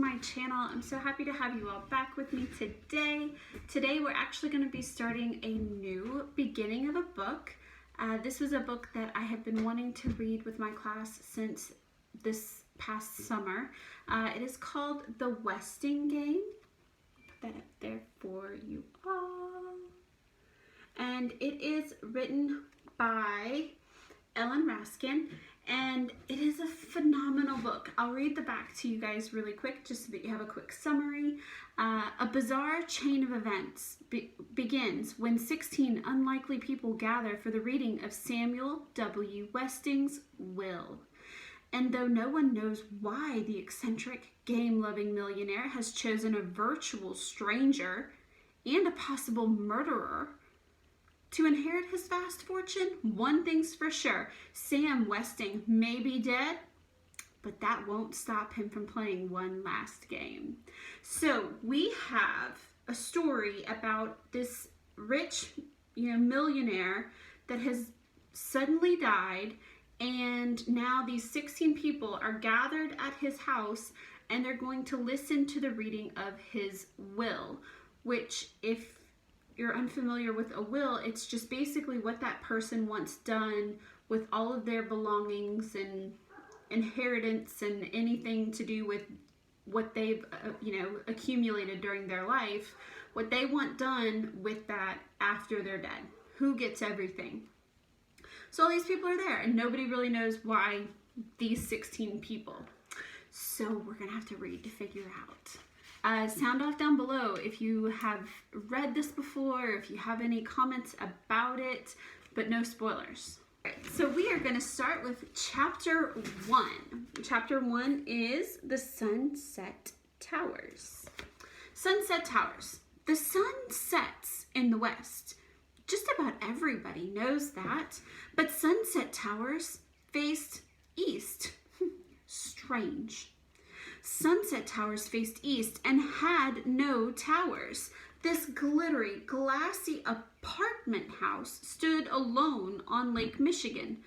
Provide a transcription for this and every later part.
my channel. I'm so happy to have you all back with me today. Today we're actually going to be starting a new beginning of a book. This was a book that I have been wanting to read with my class since this past summer. It is called The Westing Game. Put that up there for you all. And it is written by Ellen Raskin, and it is a phenomenal book. I'll read the back to you guys really quick just so that you have a quick summary. A bizarre chain of events begins when 16 unlikely people gather for the reading of Samuel W. Westing's will. And though no one knows why the eccentric, game-loving millionaire has chosen a virtual stranger and a possible murderer to inherit his vast fortune, one thing's for sure: Sam Westing may be dead, but that won't stop him from playing one last game. So we have a story about this rich, millionaire that has suddenly died, and now these 16 people are gathered at his house, and they're going to listen to the reading of his will, which, if you're unfamiliar with a will, it's just basically what that person wants done with all of their belongings and inheritance and anything to do with what they've accumulated during their life, what they want done with that after they're dead. Who gets everything? So all these people are there, and nobody really knows why these 16 people. So we're gonna have to read to figure out. Sound off down below if you have read this before, if you have any comments about it, but no spoilers. So we are going to start with chapter 1. Chapter 1 is the Sunset Towers. Sunset Towers. The sun sets in the west. Just about everybody knows that. But Sunset Towers faced east. Strange. Sunset Towers faced east and had no towers. This glittery, glassy apartment house stood alone on Lake Michigan.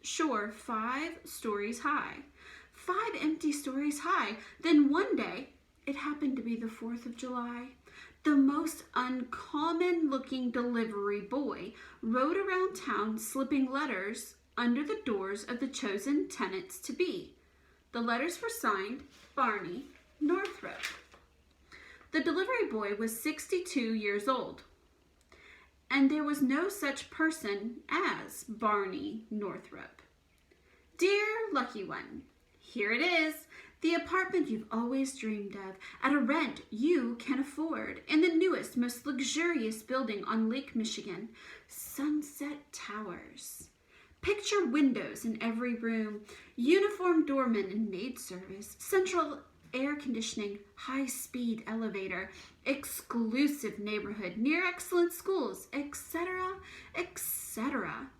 Sure, 5 stories high. 5 empty stories high. Then one day, it happened to be the 4th of July. The most uncommon looking delivery boy rode around town slipping letters under the doors of the chosen tenants-to-be. The letters were signed Barney Northrup. The delivery boy was 62 years old, and there was no such person as Barney Northrup. Dear lucky one, here it is, the apartment you've always dreamed of, at a rent you can afford, in the newest, most luxurious building on Lake Michigan, Sunset Towers. Picture windows in every room, uniformed doorman and maid service, central air conditioning, high-speed elevator, exclusive neighborhood, near excellent schools, etc., etc.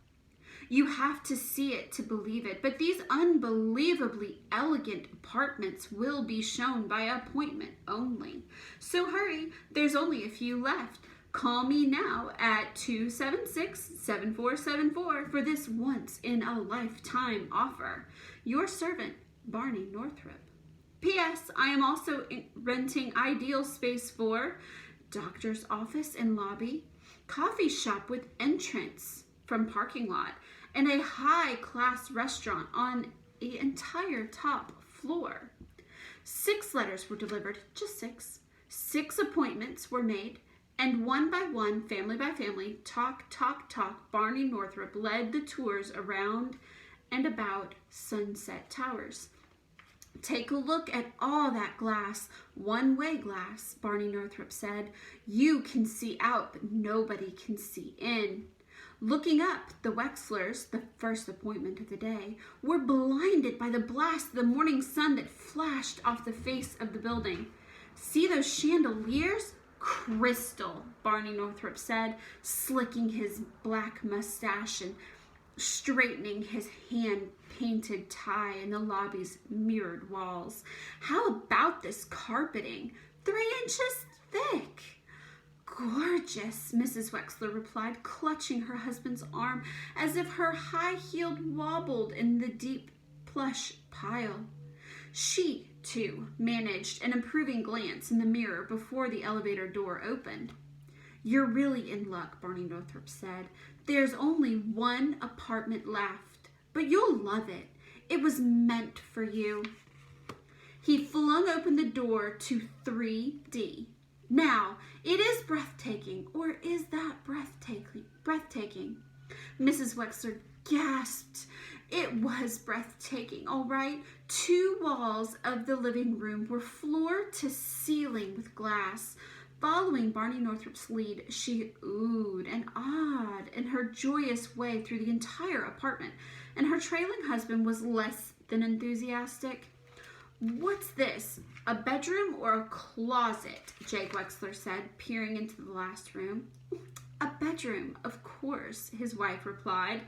You have to see it to believe it, but these unbelievably elegant apartments will be shown by appointment only. So hurry, there's only a few left. Call me now at 276-7474 for this once-in-a-lifetime offer. Your servant, Barney Northrup. P.S. I am also renting ideal space for doctor's office and lobby, coffee shop with entrance from parking lot, and a high-class restaurant on the entire top floor. 6 letters were delivered, just 6. 6 appointments were made, and one by one, family by family, talk, Barney Northrup led the tours around and about Sunset Towers. Take a look at all that glass, one-way glass, Barney Northrup said. You can see out, but nobody can see in. Looking up, the Wechslers, the first appointment of the day, were blinded by the blast of the morning sun that flashed off the face of the building. See those chandeliers? Crystal, Barney Northrup said, slicking his black mustache and straightening his hand-painted tie in the lobby's mirrored walls. How about this carpeting? 3 inches thick. Gorgeous, Mrs. Wechsler replied, clutching her husband's arm as if her high-heeled wobbled in the deep plush pile. She 2. Managed an improving glance in the mirror before the elevator door opened. "You're really in luck," Barney Northrup said. "There's only one apartment left, but you'll love it. It was meant for you." He flung open the door to 3D. "Now, it is breathtaking, or is that breathtaking? Mrs. Wechsler gasped. It was breathtaking, all right. 2 walls of the living room were floor to ceiling with glass. Following Barney Northrup's lead, she oohed and awed in her joyous way through the entire apartment, and her trailing husband was less than enthusiastic. "What's this, a bedroom or a closet?" Jake Wechsler said, peering into the last room. "A bedroom, of course," his wife replied.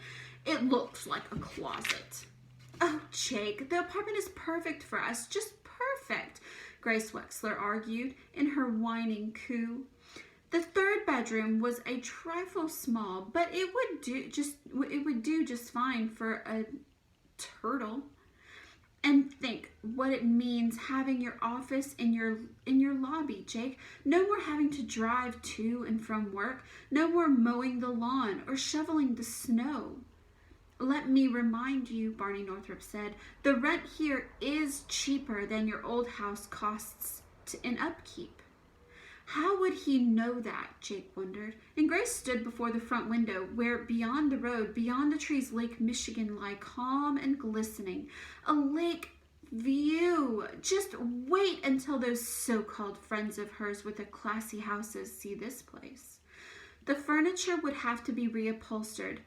"It looks like a closet." "Oh, Jake, the apartment is perfect for us, just perfect," Grace Wechsler argued in her whining coo. The 3rd bedroom was a trifle small, but it would do just fine for a turtle. "And think what it means having your office in your lobby, Jake. No more having to drive to and from work. No more mowing the lawn or shoveling the snow." "Let me remind you," Barney Northrup said, "the rent here is cheaper than your old house costs in upkeep." How would he know that, Jake wondered, and Grace stood before the front window where beyond the road, beyond the trees, Lake Michigan lay calm and glistening. A lake view. Just wait until those so-called friends of hers with the classy houses see this place. The furniture would have to be reupholstered.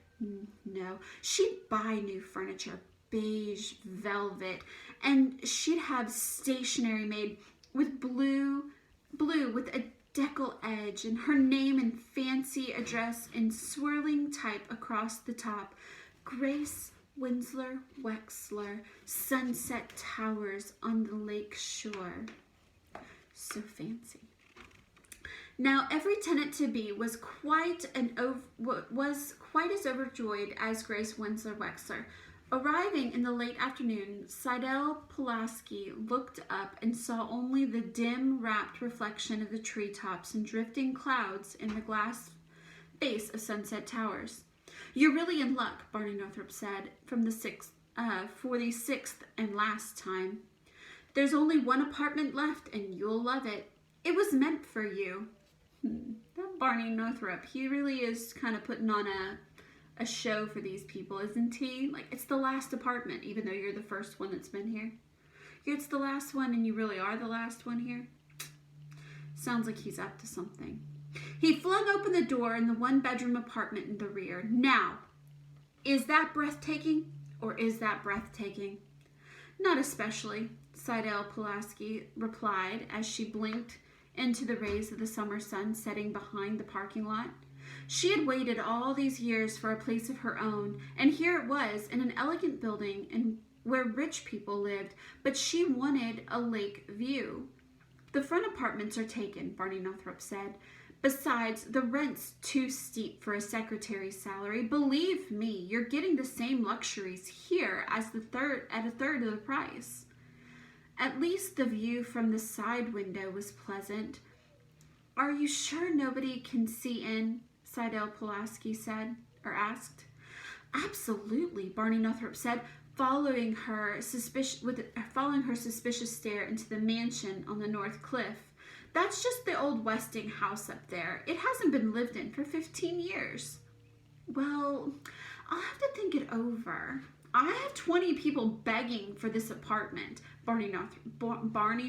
No, she'd buy new furniture, beige velvet, and she'd have stationery made with blue with a decal edge, and her name and fancy address in swirling type across the top. Grace Winslow Wechsler, Sunset Towers on the lake shore. So fancy. Now, every tenant-to-be was quite as overjoyed as Grace Winslow Wechsler. Arriving in the late afternoon, Seidel Pulaski looked up and saw only the dim-wrapped reflection of the treetops and drifting clouds in the glass base of Sunset Towers. "You're really in luck," Barney Northrup said for the sixth and last time. "There's only one apartment left, and you'll love it. It was meant for you." That Barney Northrup, he really is kind of putting on a show for these people, isn't he? Like, it's the last apartment, even though you're the first one that's been here. It's the last one, and you really are the last one here. Sounds like he's up to something. He flung open the door in the 1-bedroom apartment in the rear. "Now, is that breathtaking, or is that breathtaking?" "Not especially," Seidel Pulaski replied as she blinked into the rays of the summer sun setting behind the parking lot. She had waited all these years for a place of her own, and here it was in an elegant building where rich people lived, but she wanted a lake view. "The front apartments are taken," Barney Northrup said. "Besides, the rent's too steep for a secretary's salary. Believe me, you're getting the same luxuries here as at a third of the price." At least the view from the side window was pleasant. "Are you sure nobody can see in?" Seidel Pulaski asked. "Absolutely," Barney Northrup said, following her suspicious stare into the mansion on the north cliff. "That's just the old Westing house up there. It hasn't been lived in for 15 years. "Well, I'll have to think it over. I have 20 people begging for this apartment," Barney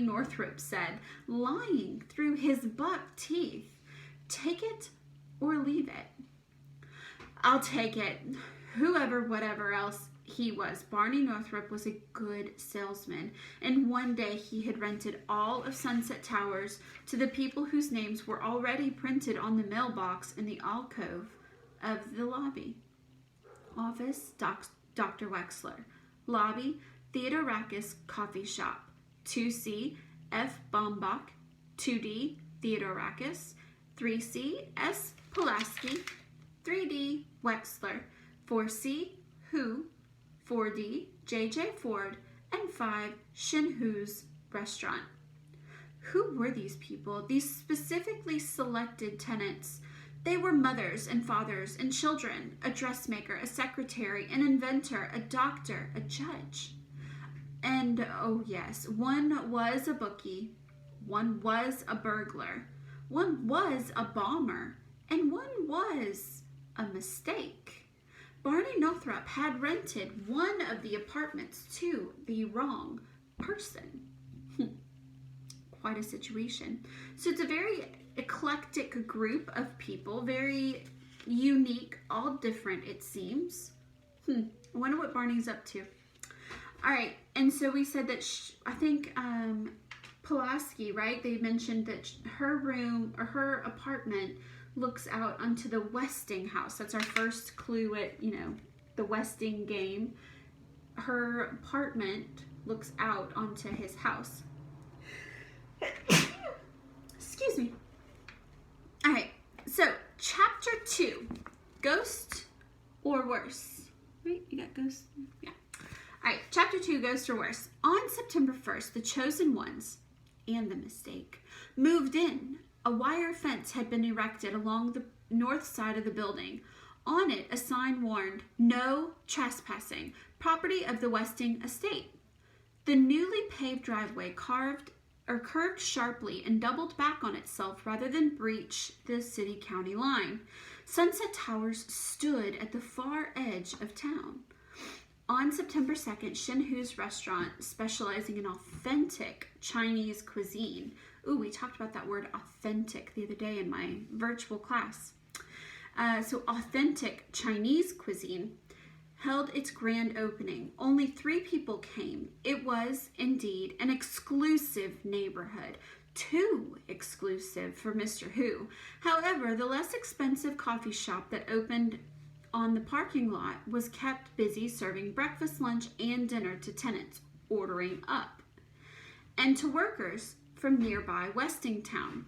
Northrup said, lying through his buck teeth. "Take it or leave it." "I'll take it." Whatever else he was, Barney Northrup was a good salesman, and one day he had rented all of Sunset Towers to the people whose names were already printed on the mailbox in the alcove of the lobby. Office, Dr. Wechsler. Lobby, Theodorakis Coffee Shop. 2C, F. Baumbach. 2D, Theodorakis. 3C, S. Pulaski. 3D, Wechsler. 4C, Who. 4D, J.J. Ford. And 5, Shinhu's restaurant. Who were these people? These specifically selected tenants. They were mothers and fathers and children, a dressmaker, a secretary, an inventor, a doctor, a judge. And, oh yes, one was a bookie, one was a burglar, one was a bomber, and one was a mistake. Barney Northrup had rented one of the apartments to the wrong person. Quite a situation. So it's a very eclectic group of people, very unique, all different it seems. I wonder what Barney's up to. All right, and so we said that I think Pulaski, right? They mentioned that her room or her apartment looks out onto the Westing house. That's our first clue at, the Westing game. Her apartment looks out onto his house. Excuse me. All right, so chapter 2, Ghost or Worse. Right, you got Ghost? Yeah. All right, chapter 2, Ghost or Worse. On September 1st, the chosen ones and the mistake moved in. A wire fence had been erected along the north side of the building. On it, a sign warned, "No trespassing, property of the Westing estate." The newly paved driveway curved sharply and doubled back on itself rather than breach the city-county line. Sunset Towers stood at the far edge of town. On September 2nd, Shin Hu's restaurant, specializing in authentic Chinese cuisine. Ooh, we talked about that word authentic the other day in my virtual class. So authentic Chinese cuisine held its grand opening. Only 3 people came. It was, indeed, an exclusive neighborhood. Too exclusive for Mr. Hu. However, the less expensive coffee shop that opened on the parking lot was kept busy serving breakfast, lunch, and dinner to tenants ordering up, and to workers from nearby Westing town.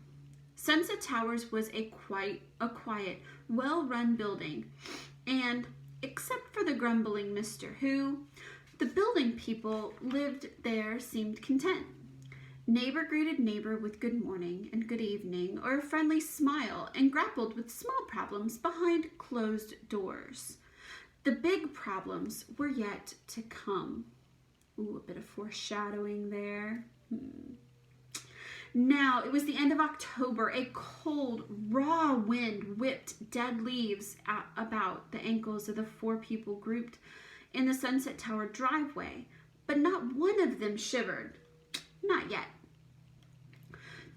Sunset Towers was a quiet, well-run building, and except for the grumbling Mr. Hu, the building people lived there seemed content. Neighbor greeted neighbor with good morning and good evening, or a friendly smile, and grappled with small problems behind closed doors. The big problems were yet to come. Ooh, a bit of foreshadowing there. Now, it was the end of October. A cold, raw wind whipped dead leaves about the ankles of the 4 people grouped in the Sunset Tower driveway, but not one of them shivered. Not yet.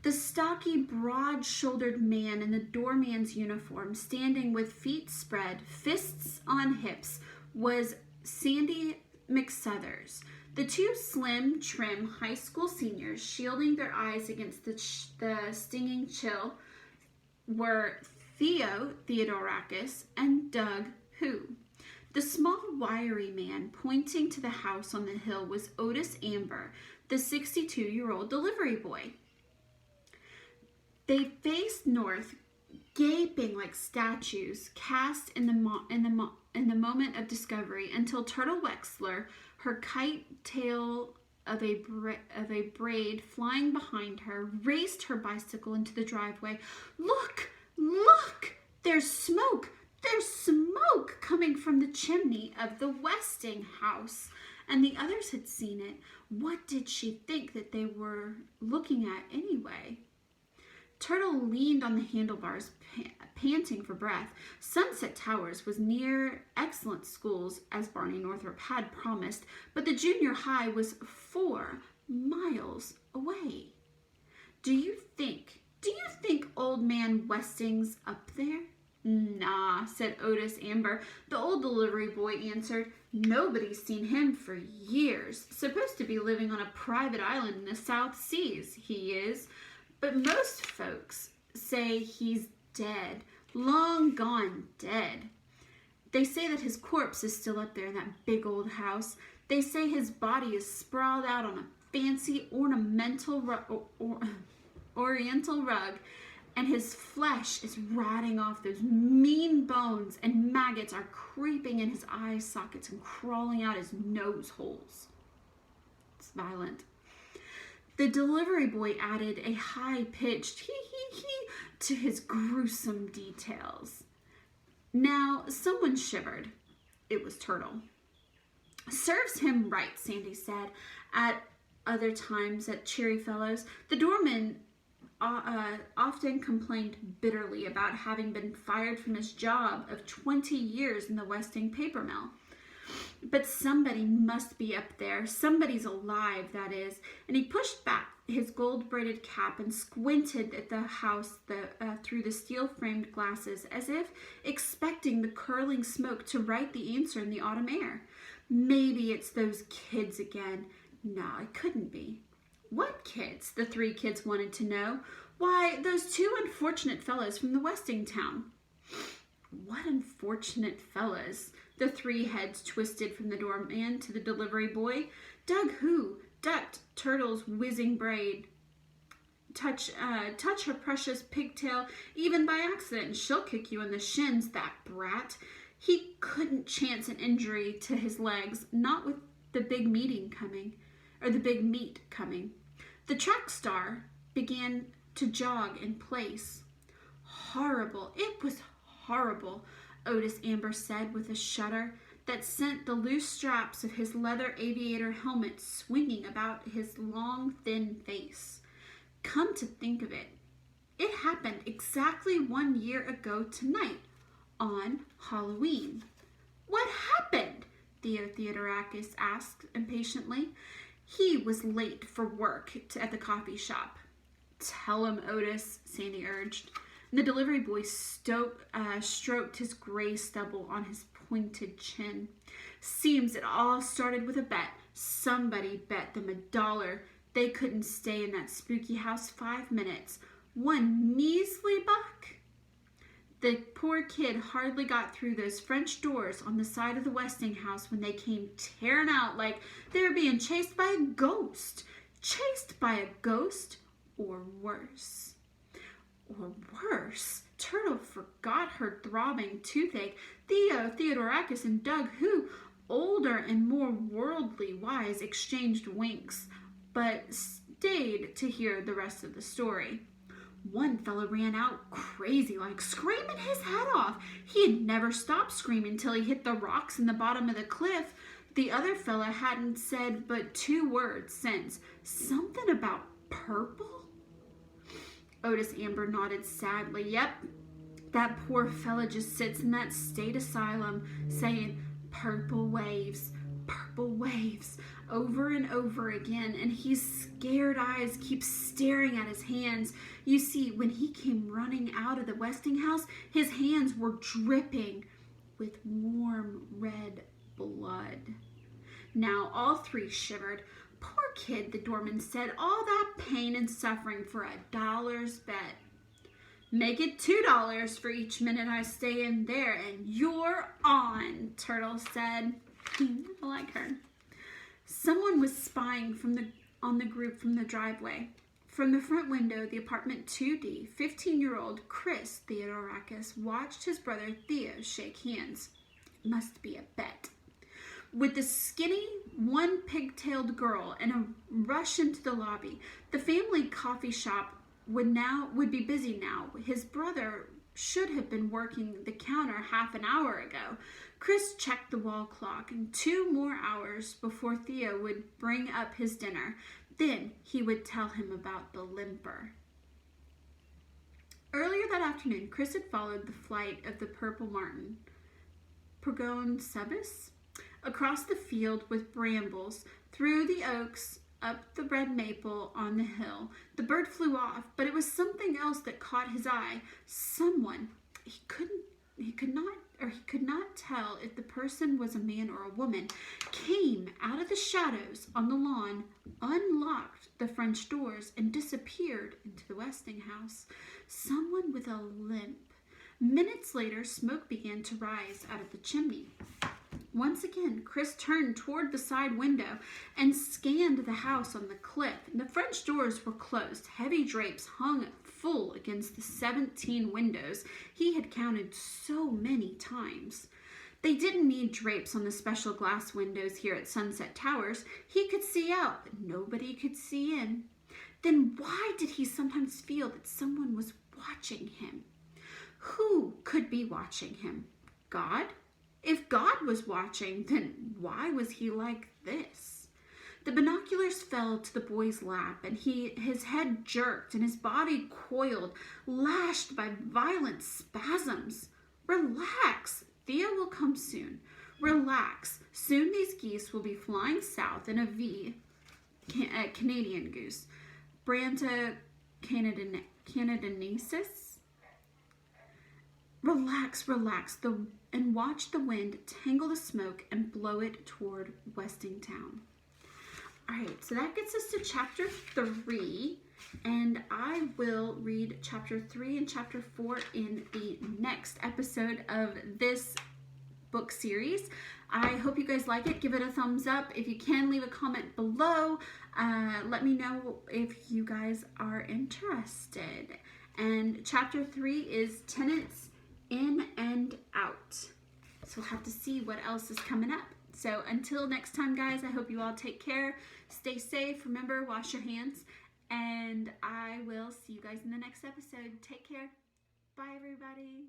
The stocky, broad-shouldered man in the doorman's uniform, standing with feet spread, fists on hips, was Sandy McSuthers. The 2 slim, trim high school seniors, shielding their eyes against the stinging chill, were Theo Theodorakis and Doug Hu. The small, wiry man pointing to the house on the hill was Otis Amber, the 62-year-old delivery boy. They faced north, gaping like statues cast in the moment of discovery, until Turtle Wechsler, her kite tail of a braid flying behind her, raced her bicycle into the driveway. Look! Look! There's smoke! There's smoke coming from the chimney of the Westing house. And the others had seen it. What did she think that they were looking at anyway? Turtle leaned on the handlebars, panting for breath. Sunset Towers was near excellent schools, as Barney Northrup had promised, but the junior high was 4 miles away. Do you think old man Westing's up there? Nah, said Otis Amber. The old delivery boy answered. Nobody's seen him for years. Supposed to be living on a private island in the South Seas, he is. But most folks say he's dead, long gone dead. They say that his corpse is still up there in that big old house. They say his body is sprawled out on a fancy oriental rug, and his flesh is rotting off those mean bones, and maggots are creeping in his eye sockets and crawling out his nose holes. It's violent. The delivery boy added a high-pitched hee-hee-hee to his gruesome details. Now, someone shivered. It was Turtle. "Serves him right," Sandy said. At other times at Cheery Fellows, the doorman often complained bitterly about having been fired from his job of 20 years in the Westing paper mill. But somebody must be up there. Somebody's alive, that is. And he pushed back his gold-braided cap and squinted at the house through the steel-framed glasses, as if expecting the curling smoke to write the answer in the autumn air. Maybe it's those kids again. No, it couldn't be. What kids? The three kids wanted to know. Why, those two unfortunate fellows from the Westing town. What unfortunate fellows? The three heads twisted from the doorman to the delivery boy. Doug who ducked Turtle's whizzing braid. Touch her precious pigtail, even by accident, and she'll kick you in the shins, that brat. He couldn't chance an injury to his legs, not with the big meet coming. The track star began to jog in place. Horrible, it was horrible, Otis Amber said with a shudder that sent the loose straps of his leather aviator helmet swinging about his long, thin face. Come to think of it, it happened exactly 1 year ago tonight, on Halloween. What happened? Theodorakis asked impatiently. He was late for work at the coffee shop. Tell him, Otis, Sandy urged. The delivery boy stroked his gray stubble on his pointed chin. Seems it all started with a bet. Somebody bet them $1 they couldn't stay in that spooky house 5 minutes. 1 measly buck. The poor kid hardly got through those French doors on the side of the Westing house when they came tearing out like they were being chased by a ghost. Chased by a ghost, or worse. Or worse. Turtle forgot her throbbing toothache. Theodorakis and Doug, who, older and more worldly wise, exchanged winks, but stayed to hear the rest of the story. One fellow ran out crazy-like, screaming his head off. He had never stopped screaming till he hit the rocks in the bottom of the cliff. The other fellow hadn't said but 2 words since. Something about purple? Otis Amber nodded sadly. Yep, that poor fella just sits in that state asylum saying, "Purple waves, purple waves," over and over again, and his scared eyes keep staring at his hands. You see, when he came running out of the Westing house, his hands were dripping with warm red blood. Now all 3 shivered. Poor kid, the doorman said, all that pain and suffering for $1 bet. Make it $2 for each minute I stay in there, and you're on, Turtle said. I like her. Someone was spying on the group from the driveway. From the front window, the apartment 2D, 15-year-old Chris Theodorakis watched his brother Theo shake hands. Must be a bet. With the skinny, one-pigtailed girl and a rush into the lobby, the family coffee shop would be busy now. His brother should have been working the counter half an hour ago. Chris checked the wall clock, and 2 more hours before Theo would bring up his dinner. Then he would tell him about the limper. Earlier that afternoon, Chris had followed the flight of the purple martin, Purgone subis, across the field with brambles, through the oaks, up the red maple on the hill. The bird flew off, but it was something else that caught his eye. Someone. He could not tell if the person was a man or a woman, came out of the shadows on the lawn, unlocked the French doors, and disappeared into the Westing house. Someone with a limp. Minutes later, smoke began to rise out of the chimney. Once again, Chris turned toward the side window and scanned the house on the cliff. The French doors were closed. Heavy drapes hung full against the 17 windows he had counted so many times. They didn't need drapes on the special glass windows here at Sunset Towers. He could see out, but nobody could see in. then why did he sometimes feel that someone was watching him? Who could be watching him? God? If God was watching, then why was he like this? The binoculars fell to the boy's lap, and his head jerked and his body coiled, lashed by violent spasms. Relax, Thea will come soon. Relax, soon these geese will be flying south in a V, Canadian goose. Branta canadensis. Relax, and watch the wind tangle the smoke and blow it toward Westingtown. All right, so that gets us to chapter 3, and I will read chapter 3 and chapter 4 in the next episode of this book series. I hope you guys like it. Give it a thumbs up. If you can, leave a comment below. Let me know if you guys are interested. And chapter 3 is tenants in and out. So we'll have to see what else is coming up. So until next time, guys, I hope you all take care. Stay safe. Remember, wash your hands. And I will see you guys in the next episode. Take care. Bye, everybody.